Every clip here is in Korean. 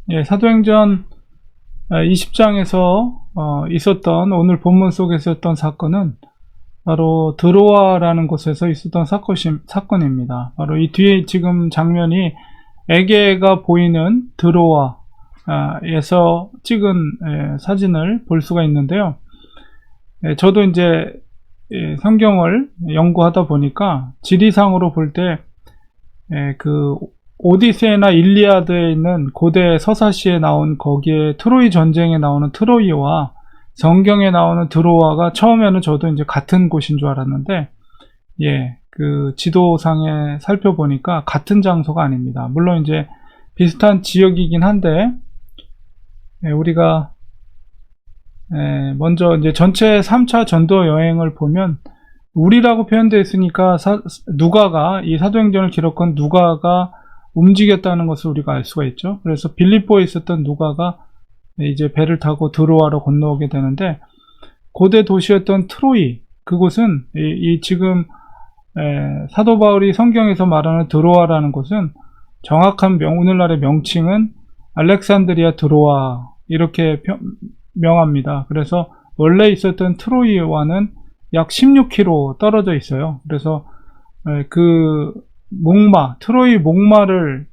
예, 사도행전 20장에서 있었던, 오늘 본문 속에서 있었던 사건은 바로 드로아라는 곳에서 있었던 사건입니다. 바로 이 뒤에 지금 장면이 에게가 보이는 드로아에서 찍은 사진을 볼 수가 있는데요. 저도 이제 성경을 연구하다 보니까 지리상으로 볼 때 그 오디세이나 일리아드에 있는 고대 서사시에 나온, 거기에 트로이 전쟁에 나오는 트로이와 성경에 나오는 드로아가 처음에는 저도 이제 같은 곳인 줄 알았는데, 그 지도상에 살펴보니까 같은 장소가 아닙니다. 물론 이제 비슷한 지역이긴 한데, 우리가 먼저 이제 전체 3차 전도 여행을 보면 우리라고 표현되어 있으니까 누가가, 이 사도행전을 기록한 누가가 움직였다는 것을 우리가 알 수가 있죠. 그래서 빌립보에 있었던 누가가 이제 배를 타고 드로아로 건너오게 되는데, 고대 도시였던 트로이, 그곳은 이 지금 사도 바울이 성경에서 말하는 드로아라는 곳은 정확한 오늘날의 명칭은 알렉산드리아 드로아, 이렇게 명합니다. 그래서 원래 있었던 트로이와는 약 16km 떨어져 있어요. 그래서 그 트로이 목마를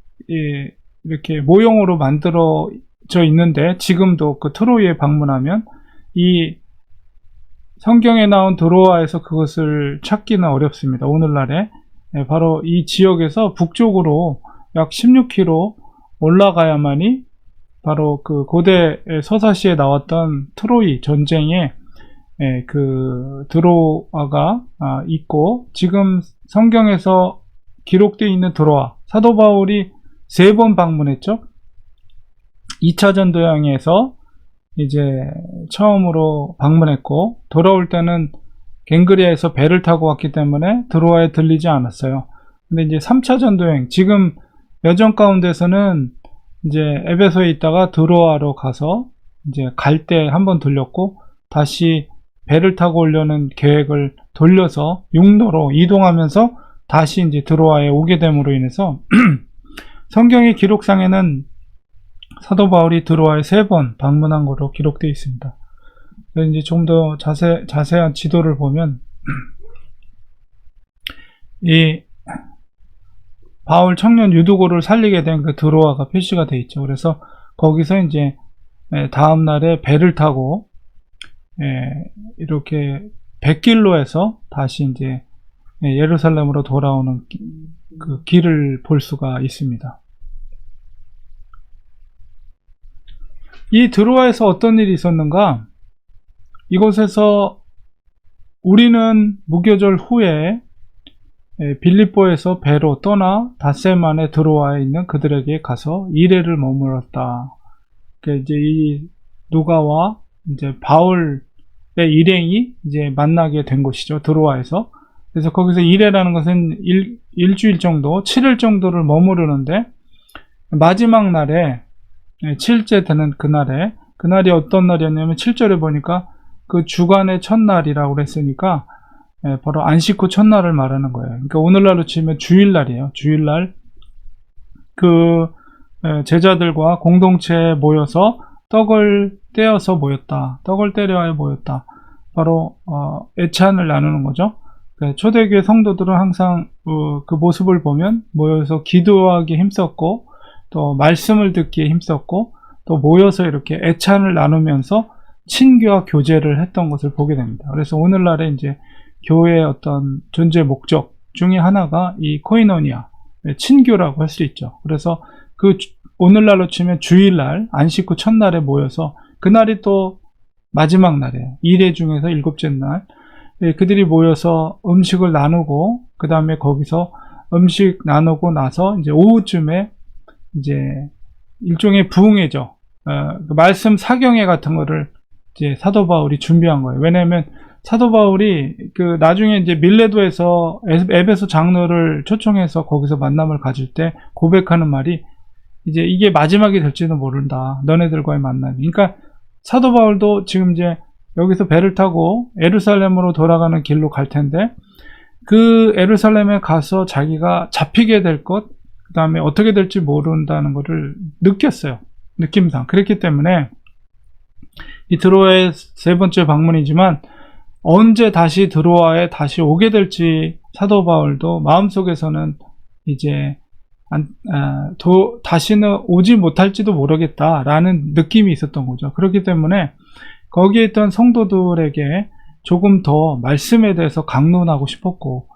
이렇게 모형으로 만들어져 있는데, 지금도 그 트로이에 방문하면 이 성경에 나온 드로아에서 그것을 찾기는 어렵습니다. 오늘날에 바로 이 지역에서 북쪽으로 약 16km 올라가야만이 바로 그 고대 서사시에 나왔던 트로이 전쟁에 그 드로아가 있고, 지금 성경에서 기록되어 있는 드로아, 사도 바울이 3번 방문했죠. 2차 전도여행에서 이제 처음으로 방문했고, 돌아올 때는 갱그리아에서 배를 타고 왔기 때문에 드로아에 들리지 않았어요. 근데 이제 3차 전도여행, 지금 여정 가운데서는 이제 에베소에 있다가 드로아로 가서 이제 갈 때 한번 들렸고, 다시 배를 타고 오려는 계획을 돌려서 육로로 이동하면서 다시 이제 드로아에 오게 됨으로 인해서 성경의 기록상에는 사도 바울이 드로아에 3번 방문한 것으로 기록되어 있습니다. 그래서 이제 좀 더 자세한 지도를 보면 이 바울 청년 유두고를 살리게 된 그 드로아가 표시가 되어 있죠. 그래서 거기서 이제 다음 날에 배를 타고 이렇게 백길로에서 다시 이제 예루살렘으로 돌아오는 그 길을 볼 수가 있습니다. 이 드로아에서 어떤 일이 있었는가? 이곳에서 우리는 무교절 후에 빌립보에서 배로 떠나 닷새만에 드로아에 있는 그들에게 가서 2회를 머물렀다. 그러니까 이제 이 누가와 이제 바울의 일행이 이제 만나게 된 곳이죠. 드로아에서. 그래서 거기서 2회라는 것은 일주일 정도, 7일 정도를 머무르는데, 마지막 날에 7째 되는 그날이 어떤 날이었냐면 7절에 보니까 그 주간의 첫날이라고 그랬으니까 바로 안식 후 첫날을 말하는 거예요. 그러니까 오늘날로 치면 주일날이에요. 주일날 그 제자들과 공동체에 모여서 떡을 떼어서 모였다. 떡을 떼려 모였다. 바로 애찬을 나누는 거죠. 초대교회 성도들은 항상 그 모습을 보면 모여서 기도하기에 힘썼고, 또 말씀을 듣기에 힘썼고, 또 모여서 이렇게 애찬을 나누면서 친교와 교제를 했던 것을 보게 됩니다. 그래서 오늘날에 이제 교회의 어떤 존재 목적 중에 하나가 이 코이노니아, 친교라고 할 수 있죠. 그래서 그 오늘날로 치면 주일날, 안식 후 첫날에 모여서, 그날이 또 마지막 날이에요. 1회 중에서 7째 날. 그들이 모여서 음식을 나누고, 그 다음에 거기서 음식 나누고 나서 이제 오후쯤에 이제 일종의 부흥회죠. 말씀 사경회 같은 거를 이제 사도 바울이 준비한 거예요. 왜냐하면 사도 바울이 그 나중에 이제 밀레도에서 에베소 장로를 초청해서 거기서 만남을 가질 때 고백하는 말이, 이제 이게 마지막이 될지도 모른다. 너네들과의 만남이. 그러니까 사도 바울도 지금 이제 여기서 배를 타고 예루살렘으로 돌아가는 길로 갈 텐데, 그 예루살렘에 가서 자기가 잡히게 될 것, 그 다음에 어떻게 될지 모른다는 것을 느꼈어요. 느낌상. 그렇기 때문에 이 드로아의 세 번째 방문이지만 언제 다시 드로아에 다시 오게 될지 사도 바울도 마음속에서는 이제 다시는 오지 못할지도 모르겠다라는 느낌이 있었던 거죠. 그렇기 때문에 거기에 있던 성도들에게 조금 더 말씀에 대해서 강론하고 싶었고,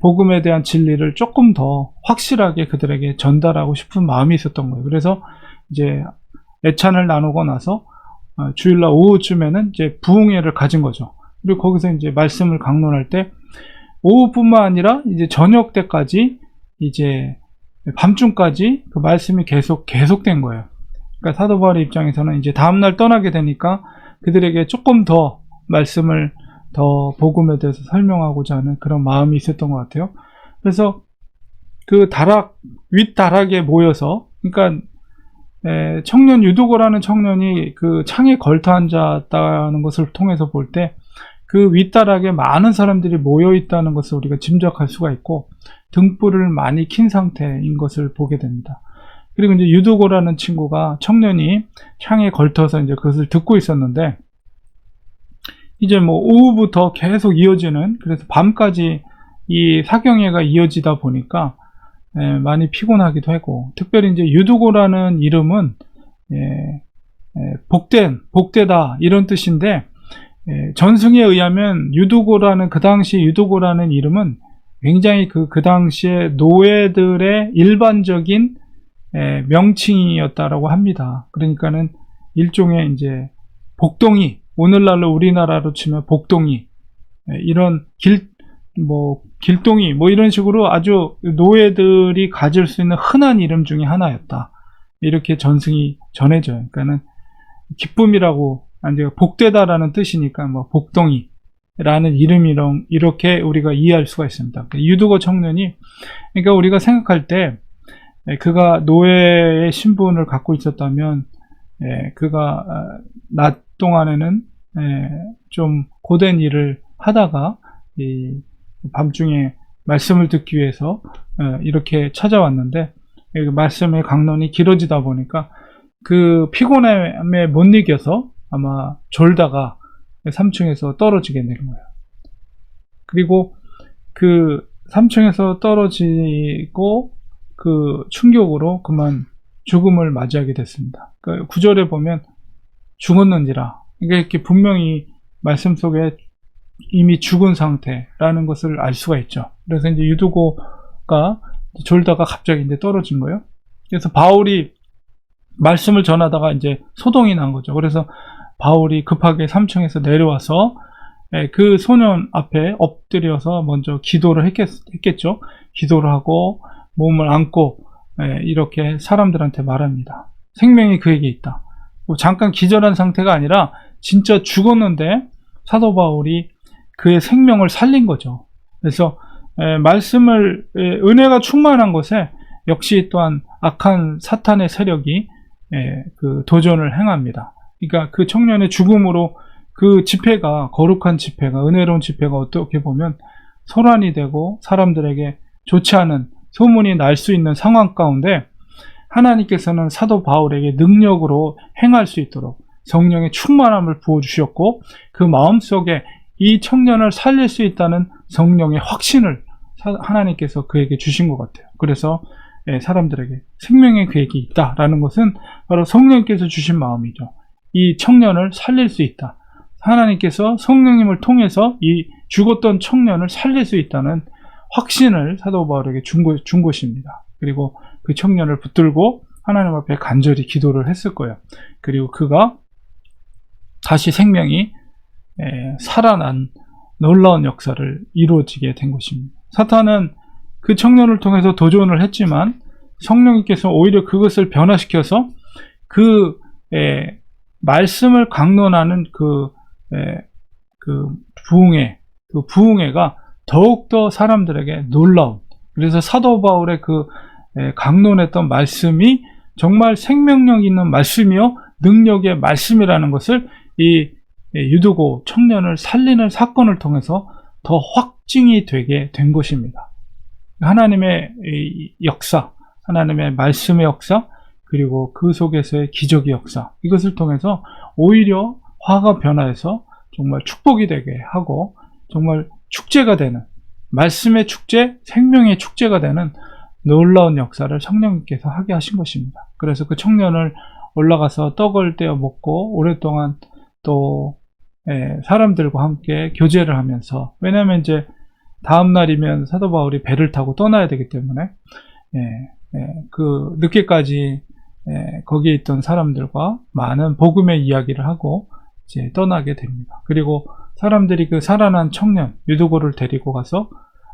복음에 대한 진리를 조금 더 확실하게 그들에게 전달하고 싶은 마음이 있었던 거예요. 그래서 이제 애찬을 나누고 나서 주일날 오후쯤에는 이제 부흥회를 가진 거죠. 그리고 거기서 이제 말씀을 강론할 때 오후뿐만 아니라 이제 저녁 때까지 이제 밤중까지 그 말씀이 계속된 거예요. 그러니까 사도 바울의 입장에서는 이제 다음날 떠나게 되니까 그들에게 조금 더 말씀을 더 복음에 대해서 설명하고자 하는 그런 마음이 있었던 것 같아요. 그래서 그 윗다락에 모여서, 그러니까 청년 유두고라는 청년이 그 창에 걸터 앉았다는 것을 통해서 볼 때 그 윗다락에 많은 사람들이 모여 있다는 것을 우리가 짐작할 수가 있고, 등불을 많이 킨 상태인 것을 보게 됩니다. 그리고 이제 유두고라는 친구가, 청년이 창에 걸터서 이제 그것을 듣고 있었는데, 이제 뭐 오후부터 계속 이어지는, 그래서 밤까지 이 사경회가 이어지다 보니까 많이 피곤하기도 하고, 특별히 이제 유두고라는 이름은 복되다 이런 뜻인데, 전승에 의하면 유두고라는, 그 당시 유두고라는 이름은 굉장히 그 당시에 노예들의 일반적인 명칭이었다라고 합니다. 그러니까는 일종의 이제 복동이, 오늘날로 우리나라로 치면 복동이, 이런 길동이 뭐 이런 식으로 아주 노예들이 가질 수 있는 흔한 이름 중에 하나였다. 이렇게 전승이 전해져요. 그러니까는 기쁨이라고, 복되다라는 뜻이니까 뭐 복동이라는 이름이랑 이렇게 우리가 이해할 수가 있습니다. 유두고 청년이, 그러니까 우리가 생각할 때 그가 노예의 신분을 갖고 있었다면 그가 낮 동안에는 좀 고된 일을 하다가 이 밤중에 말씀을 듣기 위해서 이렇게 찾아왔는데, 말씀의 강론이 길어지다 보니까 그 피곤함에 못 이겨서 아마 졸다가 3층에서 떨어지게 된 거예요. 그리고 그 3층에서 떨어지고 그 충격으로 그만 죽음을 맞이하게 됐습니다. 그 9절에 보면 죽었는지라, 이게 분명히 말씀 속에 이미 죽은 상태라는 것을 알 수가 있죠. 그래서 이제 유두고가 졸다가 갑자기 이제 떨어진 거예요. 그래서 바울이 말씀을 전하다가 이제 소동이 난 거죠. 그래서 바울이 급하게 3층에서 내려와서 그 소년 앞에 엎드려서 먼저 기도를 했겠죠. 기도를 하고 몸을 안고 이렇게 사람들한테 말합니다. 생명이 그에게 있다. 잠깐 기절한 상태가 아니라 진짜 죽었는데 사도 바울이 그의 생명을 살린 거죠. 그래서 말씀을, 은혜가 충만한 것에 역시 또한 악한 사탄의 세력이 그 도전을 행합니다. 그러니까 그 청년의 죽음으로 그 집회가, 거룩한 집회가, 은혜로운 집회가 어떻게 보면 소란이 되고 사람들에게 좋지 않은 소문이 날 수 있는 상황 가운데 하나님께서는 사도 바울에게 능력으로 행할 수 있도록 성령의 충만함을 부어주셨고, 그 마음속에 이 청년을 살릴 수 있다는 성령의 확신을 하나님께서 그에게 주신 것 같아요. 그래서 사람들에게 생명의 계획이 있다라는 것은 바로 성령께서 주신 마음이죠. 이 청년을 살릴 수 있다. 하나님께서 성령님을 통해서 이 죽었던 청년을 살릴 수 있다는 확신을 사도 바울에게 준 것입니다. 그리고 그 청년을 붙들고 하나님 앞에 간절히 기도를 했을 거예요. 그리고 그가 다시 생명이 살아난 놀라운 역사를 이루어지게 된 것입니다. 사탄은 그 청년을 통해서 도전을 했지만 성령님께서 오히려 그것을 변화시켜서 그 말씀을 강론하는 그 부흥회가 더욱더 사람들에게 놀라운, 그래서 사도 바울의 그 강론했던 말씀이 정말 생명력 있는 말씀이요 능력의 말씀이라는 것을 이 유두고 청년을 살리는 사건을 통해서 더 확증이 되게 된 것입니다. 하나님의 역사, 하나님의 말씀의 역사, 그리고 그 속에서의 기적의 역사, 이것을 통해서 오히려 화가 변화해서 정말 축복이 되게 하고 정말 축제가 되는, 말씀의 축제, 생명의 축제가 되는 놀라운 역사를 성령님께서 하게 하신 것입니다. 그래서 그 청년을 올라가서 떡을 떼어 먹고 오랫동안 또 사람들과 함께 교제를 하면서, 왜냐하면 이제 다음 날이면 사도 바울이 배를 타고 떠나야 되기 때문에 그 늦게까지 거기에 있던 사람들과 많은 복음의 이야기를 하고 이제 떠나게 됩니다. 그리고 사람들이 그 살아난 청년 유두고를 데리고 가서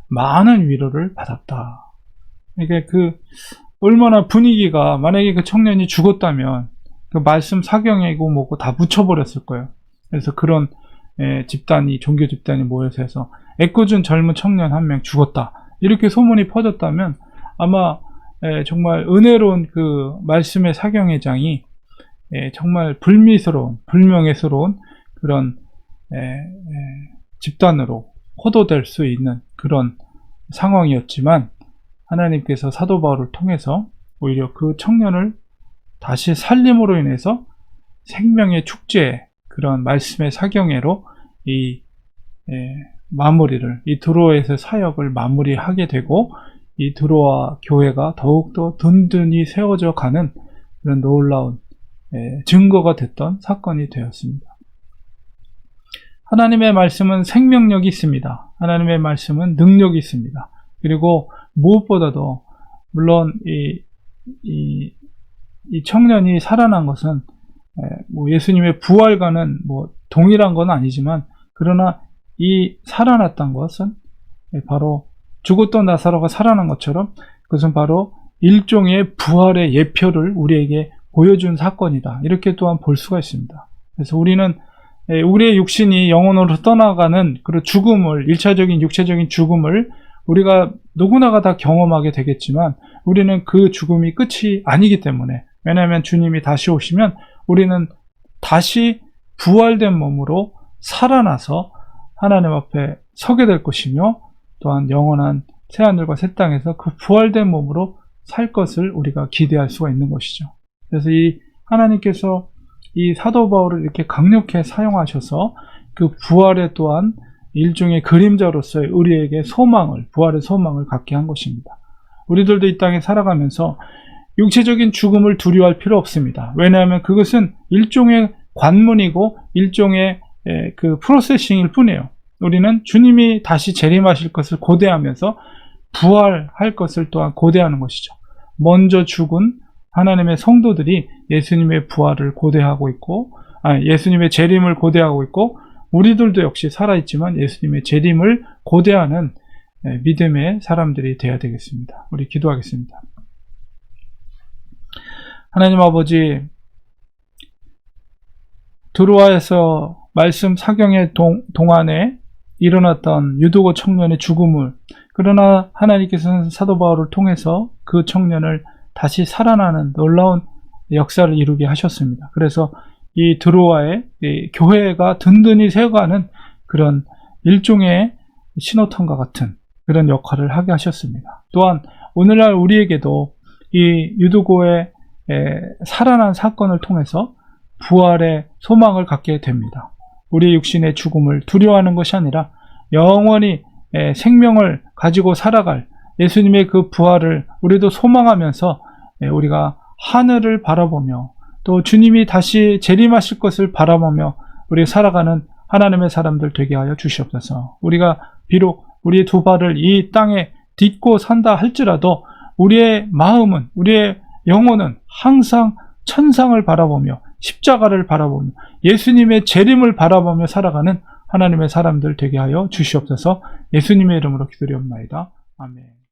많은 위로를 받았다. 그러니까 그 얼마나 분위기가, 만약에 그 청년이 죽었다면 그 말씀 사경이고 뭐고 다 묻혀버렸을 거예요. 그래서 그런 집단이, 종교 집단이 모여서 해서 애꿎은 젊은 청년 한 명 죽었다, 이렇게 소문이 퍼졌다면 아마 정말 은혜로운 그 말씀의 사경회장이 정말 불미스러운, 불명예스러운 그런 집단으로 호도될 수 있는 그런 상황이었지만, 하나님께서 사도 바울을 통해서 오히려 그 청년을 다시 살림으로 인해서 생명의 축제, 그런 말씀의 사경회로 이 마무리를, 이 드로아에서 사역을 마무리하게 되고, 이 드로아 교회가 더욱더 든든히 세워져 가는 그런 놀라운 증거가 됐던 사건이 되었습니다. 하나님의 말씀은 생명력이 있습니다. 하나님의 말씀은 능력이 있습니다. 그리고 무엇보다도 물론 이 청년이 살아난 것은 뭐 예수님의 부활과는 뭐 동일한 건 아니지만, 그러나 이 살아났던 것은 바로 죽었던 나사로가 살아난 것처럼 그것은 바로 일종의 부활의 예표를 우리에게 보여준 사건이다, 이렇게 또한 볼 수가 있습니다. 그래서 우리는 우리의 육신이 영혼으로 떠나가는 그런 죽음을, 1차적인 육체적인 죽음을 우리가 누구나가 다 경험하게 되겠지만, 우리는 그 죽음이 끝이 아니기 때문에, 왜냐하면 주님이 다시 오시면 우리는 다시 부활된 몸으로 살아나서 하나님 앞에 서게 될 것이며, 또한 영원한 새하늘과 새 땅에서 그 부활된 몸으로 살 것을 우리가 기대할 수가 있는 것이죠. 그래서 이 하나님께서 이 사도 바울을 이렇게 강력히 사용하셔서 그 부활에 또한 일종의 그림자로서의 우리에게 소망을, 부활의 소망을 갖게 한 것입니다. 우리들도 이 땅에 살아가면서 육체적인 죽음을 두려워할 필요 없습니다. 왜냐하면 그것은 일종의 관문이고 일종의 그 프로세싱일 뿐이에요. 우리는 주님이 다시 재림하실 것을 고대하면서 부활할 것을 또한 고대하는 것이죠. 먼저 죽은 하나님의 성도들이 예수님의 부활을 고대하고 있고, 예수님의 재림을 고대하고 있고, 우리들도 역시 살아있지만 예수님의 재림을 고대하는 믿음의 사람들이 되어야 되겠습니다. 우리 기도하겠습니다. 하나님 아버지, 드로아에서 말씀 사경의 동안에 일어났던 유두고 청년의 죽음을, 그러나 하나님께서는 사도 바울을 통해서 그 청년을 다시 살아나는 놀라운 역사를 이루게 하셨습니다. 그래서 이 드로아의 이 교회가 든든히 세워가는 그런 일종의 신호탄과 같은 그런 역할을 하게 하셨습니다. 또한 오늘날 우리에게도 이 유두고의 살아난 사건을 통해서 부활의 소망을 갖게 됩니다. 우리의 육신의 죽음을 두려워하는 것이 아니라 영원히 생명을 가지고 살아갈 예수님의 그 부활을 우리도 소망하면서 우리가 하늘을 바라보며 또 주님이 다시 재림하실 것을 바라보며 우리 살아가는 하나님의 사람들 되게 하여 주시옵소서. 우리가 비록 우리의 두 발을 이 땅에 딛고 산다 할지라도 우리의 마음은, 우리의 영혼은 항상 천상을 바라보며 십자가를 바라보며 예수님의 재림을 바라보며 살아가는 하나님의 사람들 되게 하여 주시옵소서. 예수님의 이름으로 기도드리옵나이다. 아멘.